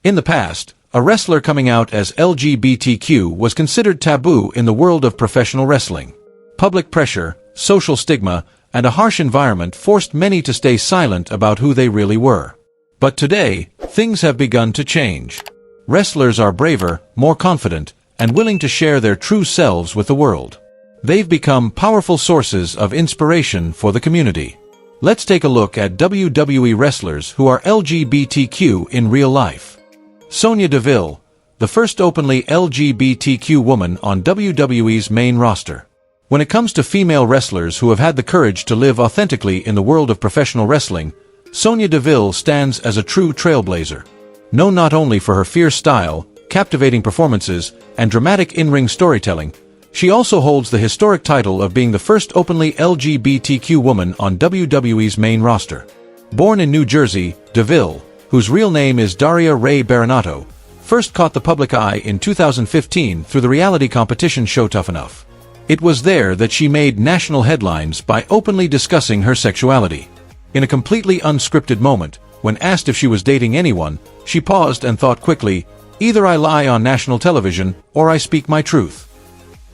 In the past, a wrestler coming out as LGBTQ was considered taboo in the world of professional wrestling. Public pressure, social stigma, and a harsh environment forced many to stay silent about who they really were. But today, things have begun to change. Wrestlers are braver, more confident, and willing to share their true selves with the world. They've become powerful sources of inspiration for the community. Let's take a look at WWE wrestlers who are LGBTQ in real life. Sonia Deville, the first openly LGBTQ woman on WWE's main roster. When it comes to female wrestlers who have had the courage to live authentically in the world of professional wrestling, Sonia Deville stands as a true trailblazer. Known not only for her fierce style, captivating performances, and dramatic in-ring storytelling, she also holds the historic title of being the first openly LGBTQ woman on WWE's main roster. Born in New Jersey, Deville, whose real name is Daria Ray Baranato, first caught the public eye in 2015 through the reality competition show Tough Enough. It was there that she made national headlines by openly discussing her sexuality. In a completely unscripted moment, when asked if she was dating anyone, she paused and thought quickly, "Either I lie on national television, or I speak my truth."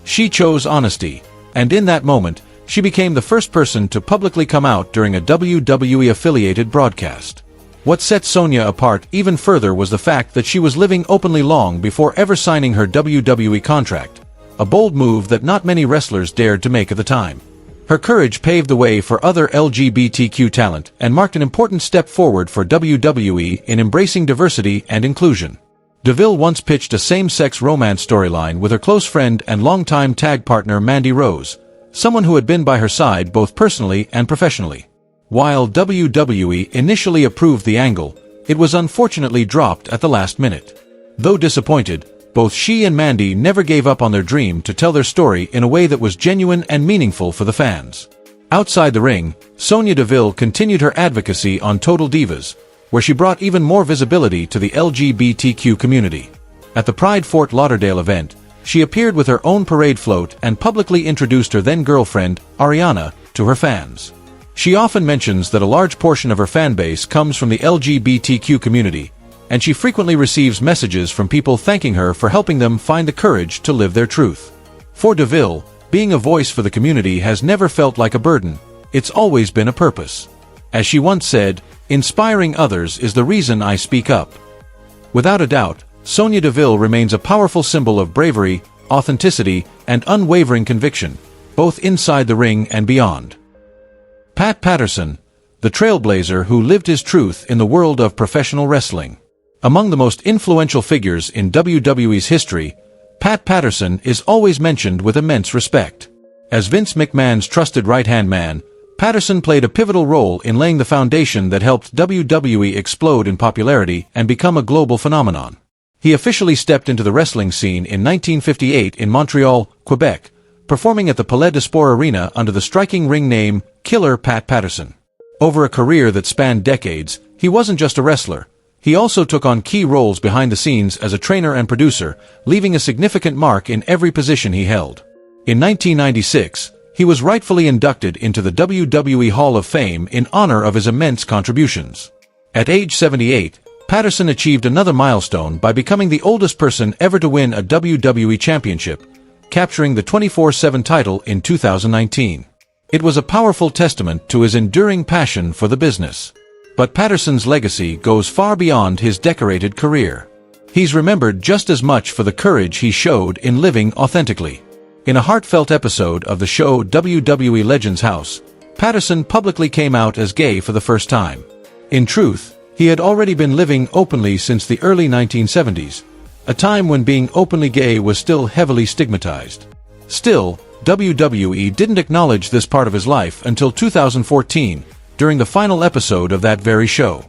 She chose honesty, and in that moment, she became the first person to publicly come out during a WWE-affiliated broadcast. What set Sonia apart even further was the fact that she was living openly long before ever signing her WWE contract, a bold move that not many wrestlers dared to make at the time. Her courage paved the way for other LGBTQ talent and marked an important step forward for WWE in embracing diversity and inclusion. Deville once pitched a same-sex romance storyline with her close friend and longtime tag partner Mandy Rose, someone who had been by her side both personally and professionally. While WWE initially approved the angle, it was unfortunately dropped at the last minute. Though disappointed, both she and Mandy never gave up on their dream to tell their story in a way that was genuine and meaningful for the fans. Outside the ring, Sonia Deville continued her advocacy on Total Divas, where she brought even more visibility to the LGBTQ community. At the Pride Fort Lauderdale event, she appeared with her own parade float and publicly introduced her then-girlfriend, Ariana, to her fans. She often mentions that a large portion of her fan base comes from the LGBTQ community, and she frequently receives messages from people thanking her for helping them find the courage to live their truth. For Deville, being a voice for the community has never felt like a burden, it's always been a purpose. As she once said, "Inspiring others is the reason I speak up." Without a doubt, Sonia Deville remains a powerful symbol of bravery, authenticity, and unwavering conviction, both inside the ring and beyond. Patterson, the trailblazer who lived his truth in the world of professional wrestling. Among the most influential figures in WWE's history, Patterson is always mentioned with immense respect. As Vince McMahon's trusted right-hand man, Patterson played a pivotal role in laying the foundation that helped WWE explode in popularity and become a global phenomenon. He officially stepped into the wrestling scene in 1958 in Montreal, Quebec, performing at the Palais des Sports Arena under the striking ring name Killer Patterson. Over a career that spanned decades, he wasn't just a wrestler. He also took on key roles behind the scenes as a trainer and producer, leaving a significant mark in every position he held. In 1996, he was rightfully inducted into the WWE Hall of Fame in honor of his immense contributions. At age 78, Patterson achieved another milestone by becoming the oldest person ever to win a WWE championship, capturing the 24/7 title in 2019. It was a powerful testament to his enduring passion for the business. But Patterson's legacy goes far beyond his decorated career. He's remembered just as much for the courage he showed in living authentically. In a heartfelt episode of the show WWE Legends House, Patterson publicly came out as gay for the first time. In truth, he had already been living openly since the early 1970s, a time when being openly gay was still heavily stigmatized. Still, WWE didn't acknowledge this part of his life until 2014, during the final episode of that very show.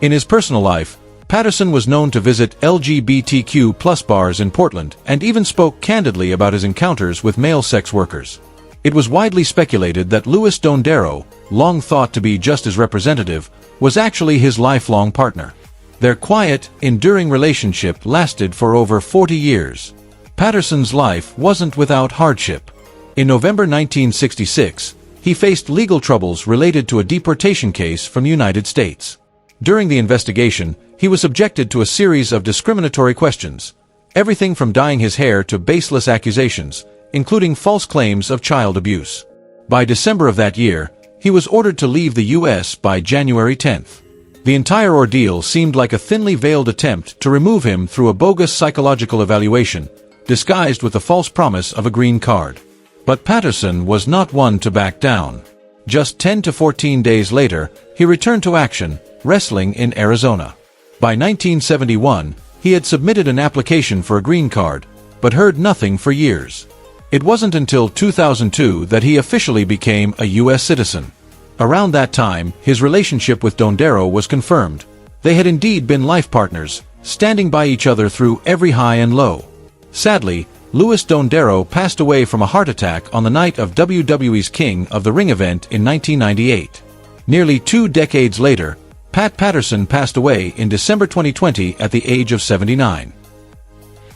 In his personal life, Patterson was known to visit LGBTQ+ bars in Portland and even spoke candidly about his encounters with male sex workers. It was widely speculated that Louis Dondero, long thought to be just as representative, was actually his lifelong partner. Their quiet, enduring relationship lasted for over 40 years. Patterson's life wasn't without hardship. In November 1966, he faced legal troubles related to a deportation case from the United States. During the investigation, he was subjected to a series of discriminatory questions, everything from dyeing his hair to baseless accusations, including false claims of child abuse. By December of that year, he was ordered to leave the U.S. by January 10th. The entire ordeal seemed like a thinly veiled attempt to remove him through a bogus psychological evaluation, disguised with the false promise of a green card. But Patterson was not one to back down. Just 10 to 14 days later, he returned to action, wrestling in Arizona. By 1971, he had submitted an application for a green card, but heard nothing for years. It wasn't until 2002 that he officially became a U.S. citizen. Around that time, his relationship with Dondero was confirmed. They had indeed been life partners, standing by each other through every high and low. Sadly, Luis Dondero passed away from a heart attack on the night of WWE's King of the Ring event in 1998. Nearly 2 decades later, Pat Patterson passed away in December 2020 at the age of 79.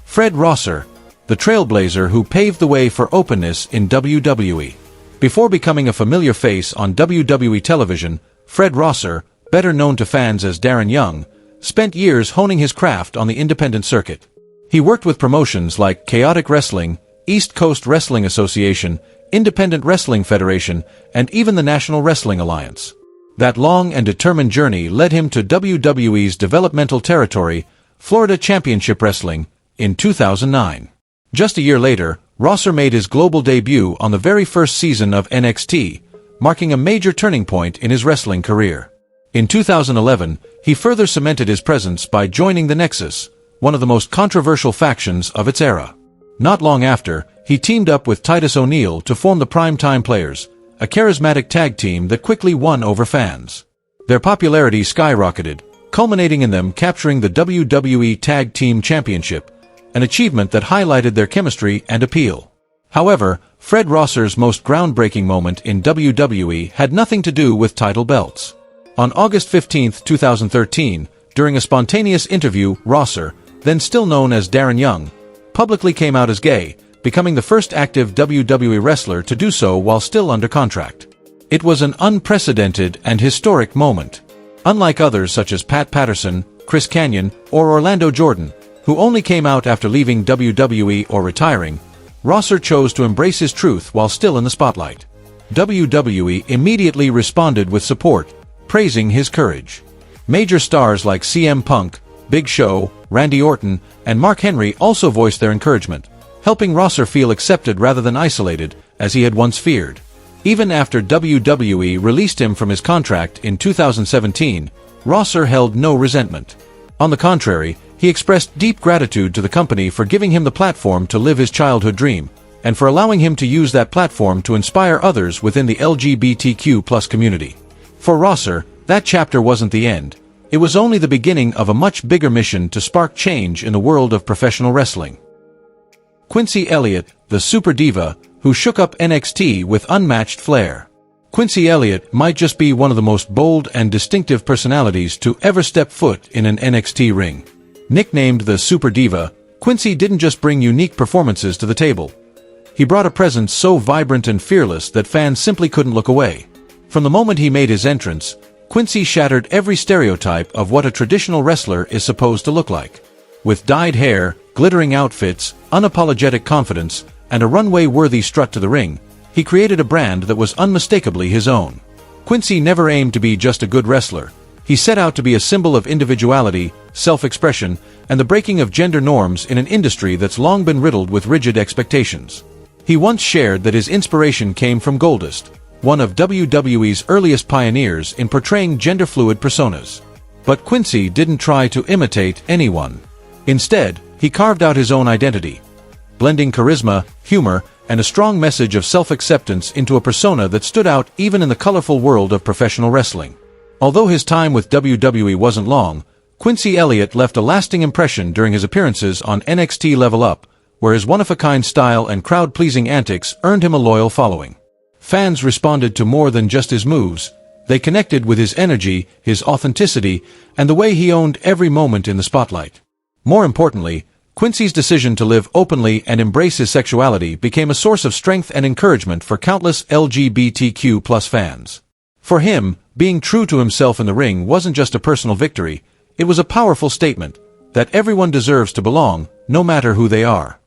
Fred Rosser, the trailblazer who paved the way for openness in WWE. Before becoming a familiar face on WWE television, Fred Rosser, better known to fans as Darren Young, spent years honing his craft on the independent circuit. He worked with promotions like Chaotic Wrestling, East Coast Wrestling Association, Independent Wrestling Federation, and even the National Wrestling Alliance. That long and determined journey led him to WWE's developmental territory, Florida Championship Wrestling, in 2009. Just a year later, Rosser made his global debut on the very first season of NXT, marking a major turning point in his wrestling career. In 2011, he further cemented his presence by joining the Nexus, one of the most controversial factions of its era. Not long after, he teamed up with Titus O'Neil to form the Primetime Players, a charismatic tag team that quickly won over fans. Their popularity skyrocketed, culminating in them capturing the WWE Tag Team Championship, an achievement that highlighted their chemistry and appeal. However, Fred Rosser's most groundbreaking moment in WWE had nothing to do with title belts. On August 15, 2013, during a spontaneous interview, Rosser, then still known as Darren Young, publicly came out as gay, becoming the first active WWE wrestler to do so while still under contract. It was an unprecedented and historic moment. Unlike others such as Pat Patterson, Chris Kanyon, or Orlando Jordan, who only came out after leaving WWE or retiring, Rosser chose to embrace his truth while still in the spotlight. WWE immediately responded with support, praising his courage. Major stars like CM Punk, Big Show, Randy Orton, and Mark Henry also voiced their encouragement, helping Rosser feel accepted rather than isolated, as he had once feared. Even after WWE released him from his contract in 2017, Rosser held no resentment. On the contrary, he expressed deep gratitude to the company for giving him the platform to live his childhood dream, and for allowing him to use that platform to inspire others within the LGBTQ+ community. For Rosser, that chapter wasn't the end. It was only the beginning of a much bigger mission to spark change in the world of professional wrestling. Quincy Elliot, the super diva, who shook up NXT with unmatched flair. Quincy Elliot might just be one of the most bold and distinctive personalities to ever step foot in an NXT ring. Nicknamed the Super Diva, Quincy didn't just bring unique performances to the table. He brought a presence so vibrant and fearless that fans simply couldn't look away. From the moment he made his entrance, Quincy shattered every stereotype of what a traditional wrestler is supposed to look like. With dyed hair, glittering outfits, unapologetic confidence, and a runway-worthy strut to the ring, he created a brand that was unmistakably his own. Quincy never aimed to be just a good wrestler. He set out to be a symbol of individuality, self-expression, and the breaking of gender norms in an industry that's long been riddled with rigid expectations. He once shared that his inspiration came from Boldest, one of WWE's earliest pioneers in portraying gender-fluid personas. But Quincy didn't try to imitate anyone. Instead, he carved out his own identity, blending charisma, humor, and a strong message of self-acceptance into a persona that stood out even in the colorful world of professional wrestling. Although his time with WWE wasn't long, Quincy Elliot left a lasting impression during his appearances on NXT Level Up, where his one-of-a-kind style and crowd-pleasing antics earned him a loyal following. Fans responded to more than just his moves. They connected with his energy, his authenticity, and the way he owned every moment in the spotlight. More importantly, Quincy's decision to live openly and embrace his sexuality became a source of strength and encouragement for countless LGBTQ+ fans. For him, Being true to himself in the ring wasn't just a personal victory, it was a powerful statement that everyone deserves to belong, no matter who they are.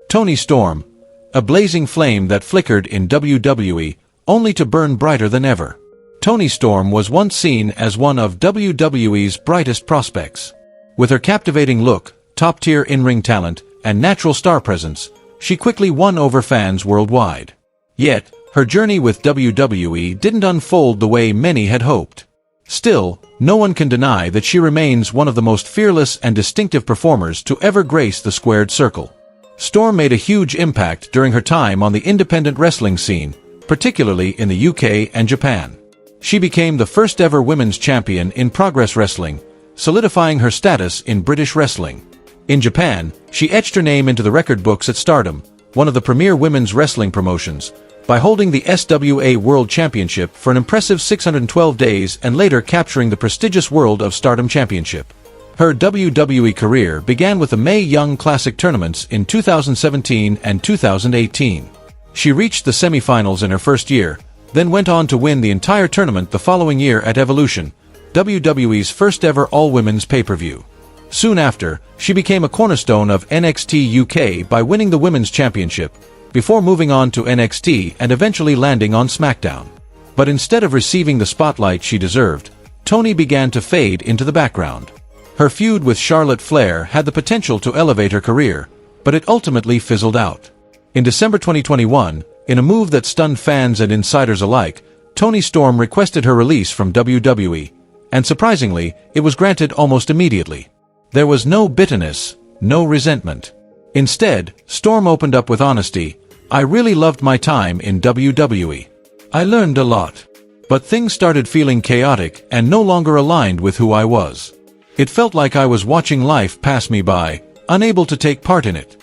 Toni Storm, a blazing flame that flickered in WWE, only to burn brighter than ever. Toni Storm was once seen as one of WWE's brightest prospects. With her captivating look, top-tier in-ring talent, and natural star presence, she quickly won over fans worldwide. Yet, her journey with WWE didn't unfold the way many had hoped. Still, no one can deny that she remains one of the most fearless and distinctive performers to ever grace the squared circle. Storm made a huge impact during her time on the independent wrestling scene, particularly in the UK and Japan. She became the first ever women's champion in Progress Wrestling, solidifying her status in British wrestling. In Japan, she etched her name into the record books at Stardom, one of the premier women's wrestling promotions, by holding the SWA World Championship for an impressive 612 days and later capturing the prestigious World of Stardom Championship. Her WWE career began with the Mae Young Classic tournaments in 2017 and 2018. She reached the semifinals in her first year, then went on to win the entire tournament the following year at Evolution, WWE's first ever all-women's pay-per-view. Soon after, she became a cornerstone of NXT UK by winning the Women's Championship, before moving on to NXT and eventually landing on SmackDown. But instead of receiving the spotlight she deserved, Toni began to fade into the background. Her feud with Charlotte Flair had the potential to elevate her career, but it ultimately fizzled out. In December 2021, in a move that stunned fans and insiders alike, Toni Storm requested her release from WWE, and surprisingly, it was granted almost immediately. There was no bitterness, no resentment. Instead, Storm opened up with honesty. "I really loved my time in WWE. I learned a lot. But things started feeling chaotic and no longer aligned with who I was. It felt like I was watching life pass me by, unable to take part in it."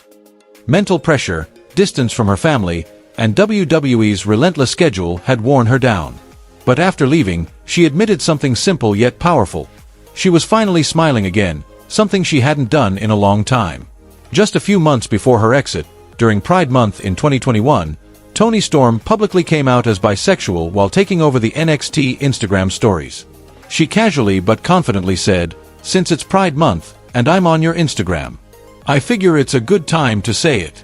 Mental pressure, distance from her family, and WWE's relentless schedule had worn her down. But after leaving, she admitted something simple yet powerful. She was finally smiling again, something she hadn't done in a long time. Just a few months before her exit, during Pride Month in 2021, Toni Storm publicly came out as bisexual while taking over the NXT Instagram stories. She casually but confidently said, "Since it's Pride Month, and I'm on your Instagram, I figure it's a good time to say it."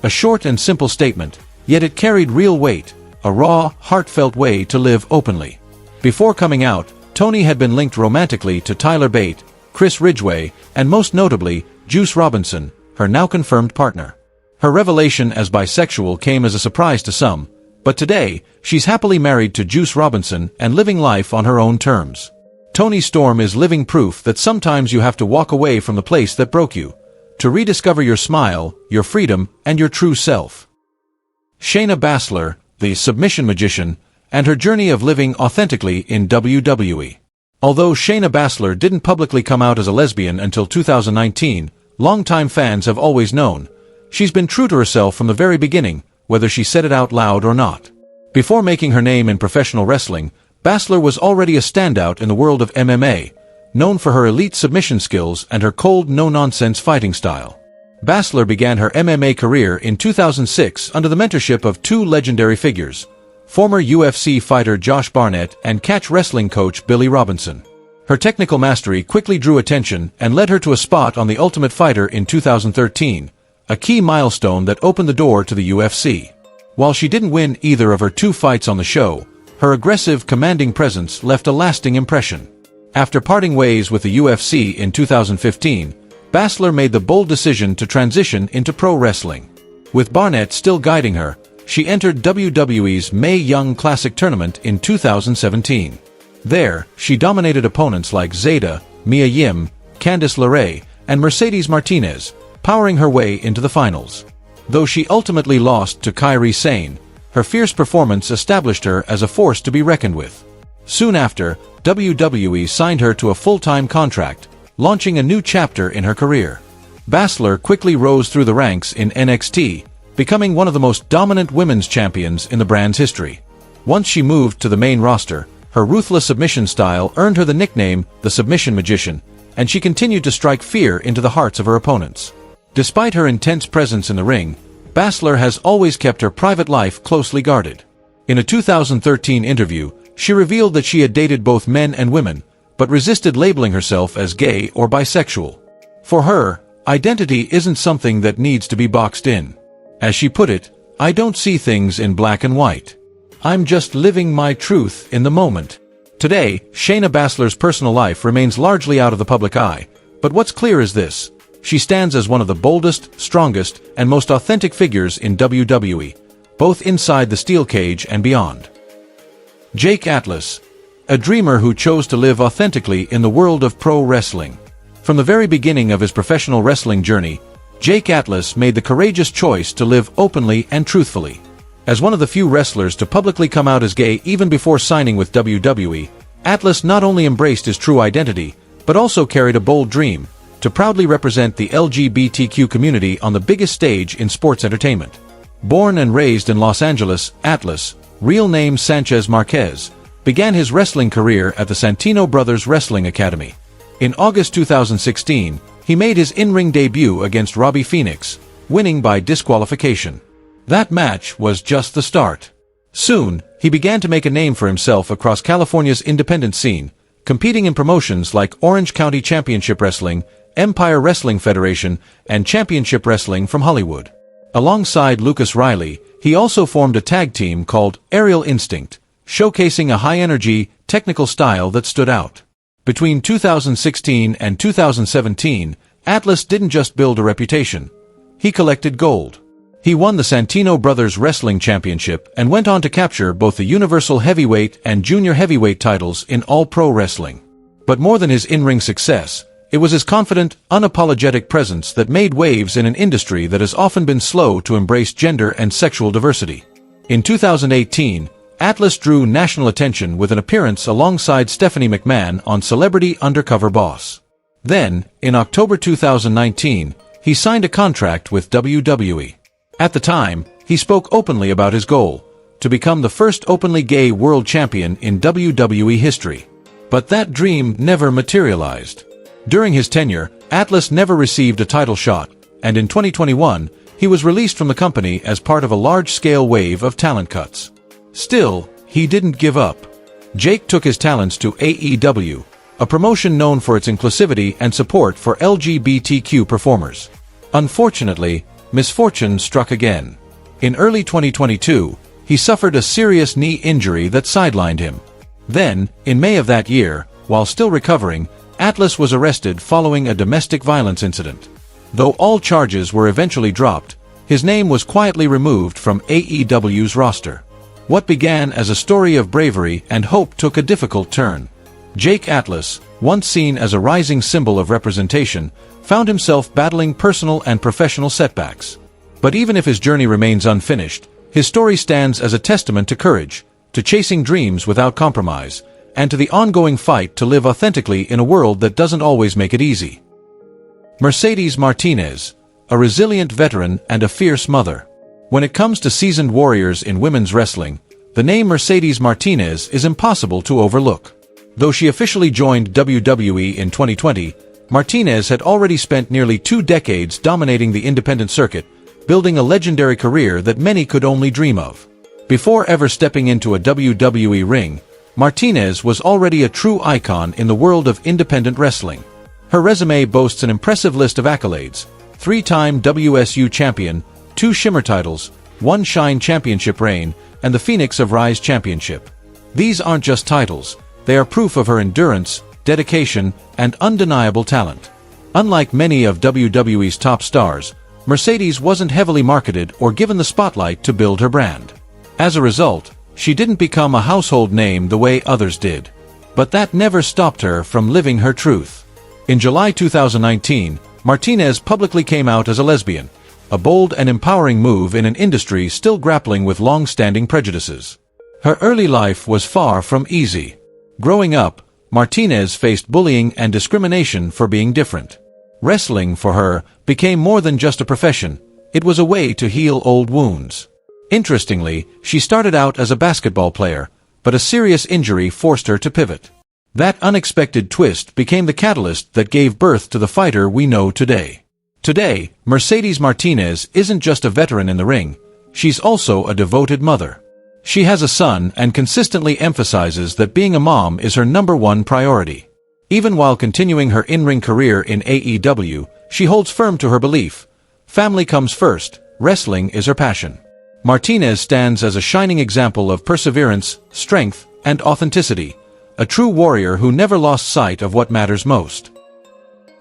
A short and simple statement, yet it carried real weight, a raw, heartfelt way to live openly. Before coming out, Toni had been linked romantically to Tyler Bate, Chris Ridgway, and most notably, Juice Robinson, her now confirmed partner. Her revelation as bisexual came as a surprise to some, but today, she's happily married to Juice Robinson and living life on her own terms. Toni Storm is living proof that sometimes you have to walk away from the place that broke you, to rediscover your smile, your freedom, and your true self. Shaina Bassler, the submission magician, and her journey of living authentically in WWE. Although Shaina Bassler didn't publicly come out as a lesbian until 2019, longtime fans have always known. She's been true to herself from the very beginning, whether she said it out loud or not. Before making her name in professional wrestling, Bassler was already a standout in the world of MMA, known for her elite submission skills and her cold, no-nonsense fighting style. Bassler began her MMA career in 2006 under the mentorship of two legendary figures, former UFC fighter Josh Barnett and catch wrestling coach Billy Robinson. Her technical mastery quickly drew attention and led her to a spot on The Ultimate Fighter in 2013, a key milestone that opened the door to the UFC. While she didn't win either of her two fights on the show, her aggressive, commanding presence left a lasting impression. After parting ways with the UFC in 2015, Bassler made the bold decision to transition into pro wrestling. With Barnett still guiding her, she entered WWE's Mae Young Classic tournament in 2017. There, she dominated opponents like Zeta, Mia Yim, Candice LeRae, and Mercedes Martinez, powering her way into the finals. Though she ultimately lost to Kairi Sane, her fierce performance established her as a force to be reckoned with. Soon after, WWE signed her to a full-time contract, launching a new chapter in her career. Bassler quickly rose through the ranks in NXT, becoming one of the most dominant women's champions in the brand's history. Once she moved to the main roster, her ruthless submission style earned her the nickname the Submission Magician, and she continued to strike fear into the hearts of her opponents. Despite her intense presence in the ring, Bassler has always kept her private life closely guarded. In a 2013 interview, She revealed that she had dated both men and women, but resisted labeling herself as gay or bisexual. For her, identity isn't something that needs to be boxed in. As she put it, "I don't see things in black and white. I'm just living my truth in the moment." Today, Shaina Bassler's personal life remains largely out of the public eye, but what's clear is this: she stands as one of the boldest, strongest, and most authentic figures in WWE, both inside the steel cage and beyond. Jake Atlas, a dreamer who chose to live authentically in the world of pro wrestling. From the very beginning of his professional wrestling journey, Jake Atlas made the courageous choice to live openly and truthfully. As one of the few wrestlers to publicly come out as gay even before signing with WWE, Atlas not only embraced his true identity, but also carried a bold dream: to proudly represent the LGBTQ community on the biggest stage in sports entertainment. Born and raised in Los Angeles, Atlas, real name Sanchez Marquez, began his wrestling career at the Santino Brothers Wrestling Academy. In August 2016, he made his in-ring debut against Robbie Phoenix, winning by disqualification. That match was just the start. Soon, he began to make a name for himself across California's independent scene, competing in promotions like Orange County Championship Wrestling, Empire Wrestling Federation, and Championship Wrestling from Hollywood. Alongside Lucas Riley, he also formed a tag team called Aerial Instinct, showcasing a high-energy, technical style that stood out. Between 2016 and 2017, Atlas didn't just build a reputation. He collected gold. He won the Santino Brothers Wrestling Championship and went on to capture both the Universal Heavyweight and Junior Heavyweight titles in All Pro Wrestling. But more than his in-ring success, it was his confident, unapologetic presence that made waves in an industry that has often been slow to embrace gender and sexual diversity. In 2018, Atlas drew national attention with an appearance alongside Stephanie McMahon on Celebrity Undercover Boss. Then, in October 2019, he signed a contract with WWE. At the time, he spoke openly about his goal: to become the first openly gay world champion in WWE history. But that dream never materialized. During his tenure, Atlas never received a title shot, and in 2021, he was released from the company as part of a large-scale wave of talent cuts. Still, he didn't give up. Jake took his talents to AEW, a promotion known for its inclusivity and support for LGBTQ performers. Unfortunately, misfortune struck again. In early 2022, he suffered a serious knee injury that sidelined him. Then, in May of that year, while still recovering, Atlas was arrested following a domestic violence incident. Though all charges were eventually dropped, his name was quietly removed from AEW's roster. What began as a story of bravery and hope took a difficult turn. Jake Atlas, once seen as a rising symbol of representation, found himself battling personal and professional setbacks. But even if his journey remains unfinished, his story stands as a testament to courage, to chasing dreams without compromise, and to the ongoing fight to live authentically in a world that doesn't always make it easy. Mercedes Martinez, a resilient veteran and a fierce mother. When it comes to seasoned warriors in women's wrestling, the name Mercedes Martinez is impossible to overlook. Though she officially joined WWE in 2020, Martinez had already spent nearly 2 decades dominating the independent circuit, building a legendary career that many could only dream of. Before ever stepping into a WWE ring, Martinez was already a true icon in the world of independent wrestling. Her resume boasts an impressive list of accolades: 3-time WSU champion, 2 Shimmer titles, 1 Shine Championship reign, and the Phoenix of Rise Championship. These aren't just titles, they are proof of her endurance, dedication, and undeniable talent. Unlike many of WWE's top stars, Mercedes wasn't heavily marketed or given the spotlight to build her brand. As a result, she didn't become a household name the way others did. But that never stopped her from living her truth. In July 2019, Martinez publicly came out as a lesbian, a bold and empowering move in an industry still grappling with long-standing prejudices. Her early life was far from easy. Growing up, Martinez faced bullying and discrimination for being different. Wrestling, for her, became more than just a profession. It was a way to heal old wounds. Interestingly, she started out as a basketball player, but a serious injury forced her to pivot. That unexpected twist became the catalyst that gave birth to the fighter we know today. Today, Mercedes Martinez isn't just a veteran in the ring, she's also a devoted mother. She has a son and consistently emphasizes that being a mom is her #1 priority. Even while continuing her in-ring career in AEW, she holds firm to her belief: family comes first, wrestling is her passion. Martinez stands as a shining example of perseverance, strength, and authenticity, a true warrior who never lost sight of what matters most.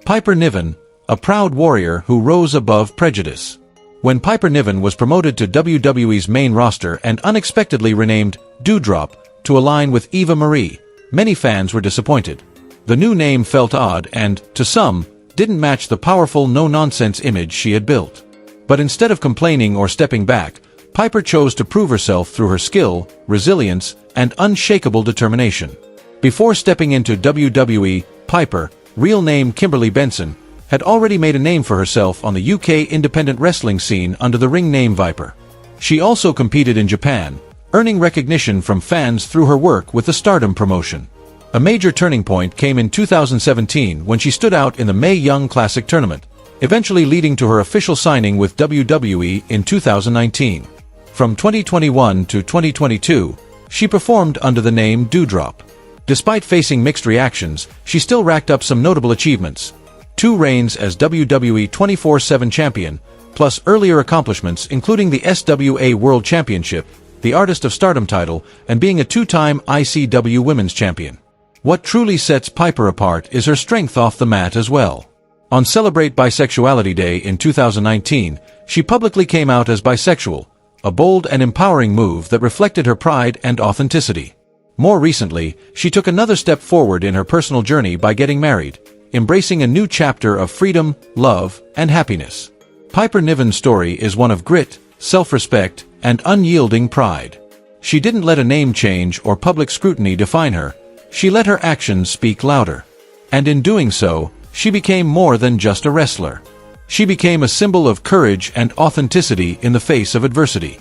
Piper Niven, a proud warrior who rose above prejudice. When Piper Niven was promoted to WWE's main roster and unexpectedly renamed Doudrop to align with Eva Marie, many fans were disappointed. The new name felt odd and, to some, didn't match the powerful no-nonsense image she had built. But instead of complaining or stepping back, Piper chose to prove herself through her skill, resilience, and unshakable determination. Before stepping into WWE, Piper, real name Kimberly Benson, had already made a name for herself on the UK independent wrestling scene under the ring name Viper. She also competed in Japan, earning recognition from fans through her work with the Stardom promotion. A major turning point came in 2017 when she stood out in the Mae Young Classic tournament, eventually leading to her official signing with WWE in 2019. From 2021 to 2022, she performed under the name Doudrop. Despite facing mixed reactions, she still racked up some notable achievements. 2 reigns as WWE 24/7 champion, plus earlier accomplishments including the SWA World Championship, the Artist of Stardom title, and being a 2-time ICW Women's Champion. What truly sets Piper apart is her strength off the mat as well. On Celebrate Bisexuality Day in 2019, she publicly came out as bisexual, a bold and empowering move that reflected her pride and authenticity. More recently, she took another step forward in her personal journey by getting married, embracing a new chapter of freedom, love, and happiness. Piper Niven's story is one of grit, self-respect, and unyielding pride. She didn't let a name change or public scrutiny define her. She let her actions speak louder. And in doing so, she became more than just a wrestler. She became a symbol of courage and authenticity in the face of adversity.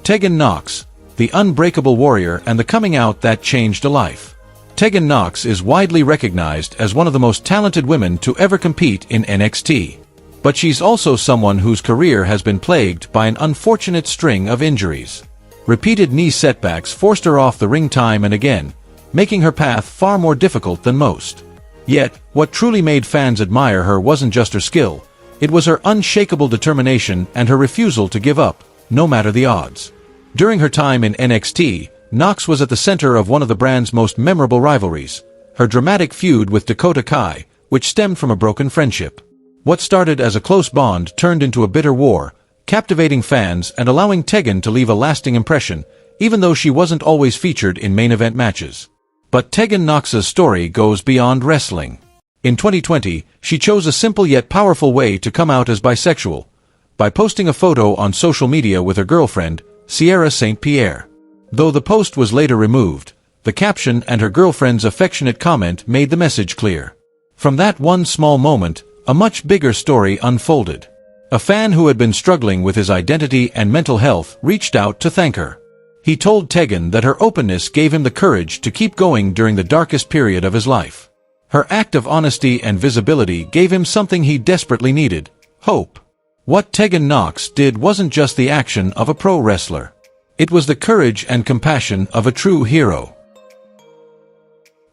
Tegan Knox, the unbreakable warrior and the coming out that changed a life. Tegan Knox is widely recognized as one of the most talented women to ever compete in NXT. But she's also someone whose career has been plagued by an unfortunate string of injuries. Repeated knee setbacks forced her off the ring time and again, making her path far more difficult than most. Yet, what truly made fans admire her wasn't just her skill, it was her unshakable determination and her refusal to give up, no matter the odds. During her time in NXT, Knox was at the center of one of the brand's most memorable rivalries, her dramatic feud with Dakota Kai, which stemmed from a broken friendship. What started as a close bond turned into a bitter war, captivating fans and allowing Tegan to leave a lasting impression, even though she wasn't always featured in main event matches. But Tegan Knox's story goes beyond wrestling. In 2020, she chose a simple yet powerful way to come out as bisexual, by posting a photo on social media with her girlfriend, Sierra St. Pierre. Though the post was later removed, the caption and her girlfriend's affectionate comment made the message clear. From that one small moment, a much bigger story unfolded. A fan who had been struggling with his identity and mental health reached out to thank her. He told Tegan that her openness gave him the courage to keep going during the darkest period of his life. Her act of honesty and visibility gave him something he desperately needed: hope. What Tegan Knox did wasn't just the action of a pro wrestler. It was the courage and compassion of a true hero.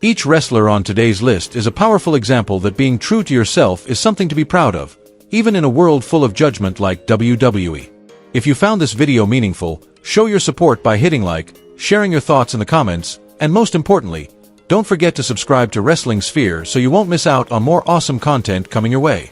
Each wrestler on today's list is a powerful example that being true to yourself is something to be proud of, even in a world full of judgment like WWE. If you found this video meaningful, show your support by hitting like, sharing your thoughts in the comments, and most importantly, don't forget to subscribe to Wrestling Sphere so you won't miss out on more awesome content coming your way.